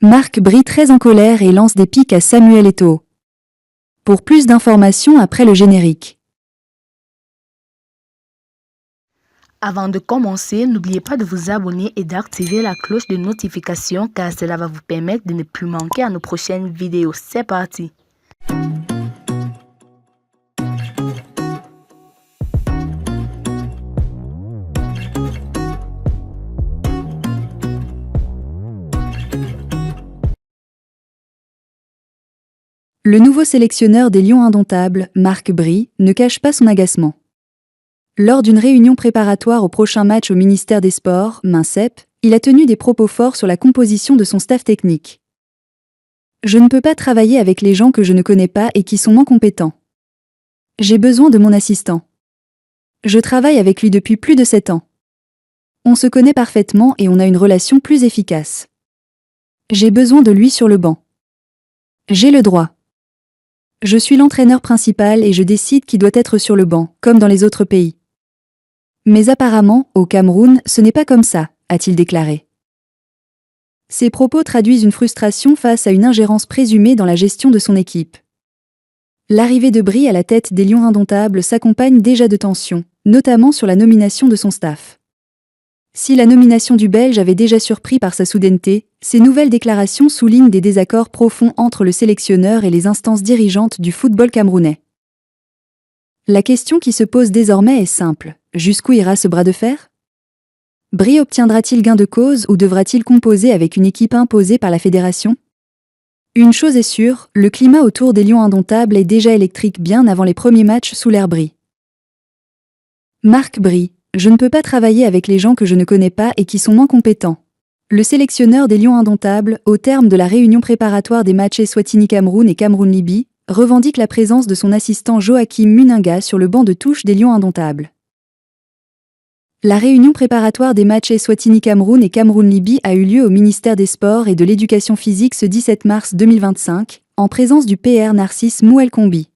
Marc Bry très en colère et lance des piques à Samuel Eto'o. Pour plus d'informations après le générique. Avant de commencer, n'oubliez pas de vous abonner et d'activer la cloche de notification car cela va vous permettre de ne plus manquer à nos prochaines vidéos. C'est parti! Le nouveau sélectionneur des Lions indomptables, Marc Bry, ne cache pas son agacement. Lors d'une réunion préparatoire au prochain match au ministère des Sports, MINSEP, il a tenu des propos forts sur la composition de son staff technique. « Je ne peux pas travailler avec les gens que je ne connais pas et qui sont moins compétents. J'ai besoin de mon assistant. Je travaille avec lui depuis plus de 7 ans. On se connaît parfaitement et on a une relation plus efficace. J'ai besoin de lui sur le banc. J'ai le droit. Je suis l'entraîneur principal et je décide qui doit être sur le banc, comme dans les autres pays. Mais apparemment, au Cameroun, ce n'est pas comme ça, a-t-il déclaré. Ces propos traduisent une frustration face à une ingérence présumée dans la gestion de son équipe. L'arrivée de Bry à la tête des Lions indomptables s'accompagne déjà de tensions, notamment sur la nomination de son staff. Si la nomination du Belge avait déjà surpris par sa soudaineté, ces nouvelles déclarations soulignent des désaccords profonds entre le sélectionneur et les instances dirigeantes du football camerounais. La question qui se pose désormais est simple. Jusqu'où ira ce bras de fer ? Bry obtiendra-t-il gain de cause ou devra-t-il composer avec une équipe imposée par la fédération ? Une chose est sûre, le climat autour des Lions indomptables est déjà électrique bien avant les premiers matchs sous l'ère Bry. Marc Bry. Je ne peux pas travailler avec les gens que je ne connais pas et qui sont moins compétents. Le sélectionneur des Lions indomptables, au terme de la réunion préparatoire des matchs Eswatini-Cameroun et Cameroun-Libye, revendique la présence de son assistant Joachim Munenga sur le banc de touche des Lions indomptables. La réunion préparatoire des matchs Eswatini-Cameroun et Cameroun-Libye a eu lieu au ministère des Sports et de l'Éducation physique ce 17 mars 2025, en présence du PR Narcisse Mouel-Combi.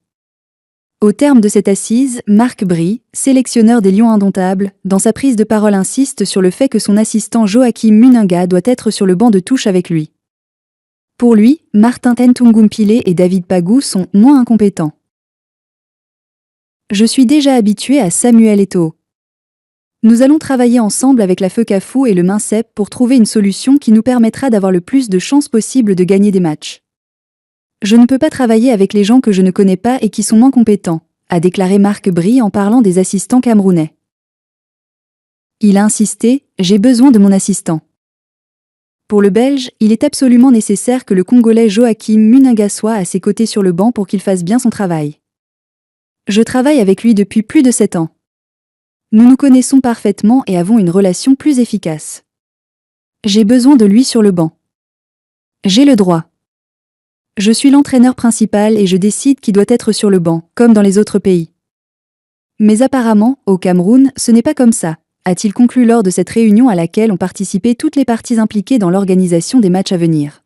Au terme de cette assise, Marc Bry, sélectionneur des Lions indomptables, dans sa prise de parole insiste sur le fait que son assistant Joachim Munenga doit être sur le banc de touche avec lui. Pour lui, Martin Ntungumpile et David Pagou sont moins incompétents. Je suis déjà habitué à Samuel Eto'o. Nous allons travailler ensemble avec la FECAFOU et le MINSEP pour trouver une solution qui nous permettra d'avoir le plus de chances possible de gagner des matchs. Je ne peux pas travailler avec les gens que je ne connais pas et qui sont moins compétents, a déclaré Marc Bry en parlant des assistants camerounais. Il a insisté, j'ai besoin de mon assistant. Pour le Belge, il est absolument nécessaire que le Congolais Joachim Munenga soit à ses côtés sur le banc pour qu'il fasse bien son travail. Je travaille avec lui depuis plus de 7 ans. Nous nous connaissons parfaitement et avons une relation plus efficace. J'ai besoin de lui sur le banc. J'ai le droit. Je suis l'entraîneur principal et je décide qui doit être sur le banc, comme dans les autres pays. Mais apparemment, au Cameroun, ce n'est pas comme ça, a-t-il conclu lors de cette réunion à laquelle ont participé toutes les parties impliquées dans l'organisation des matchs à venir.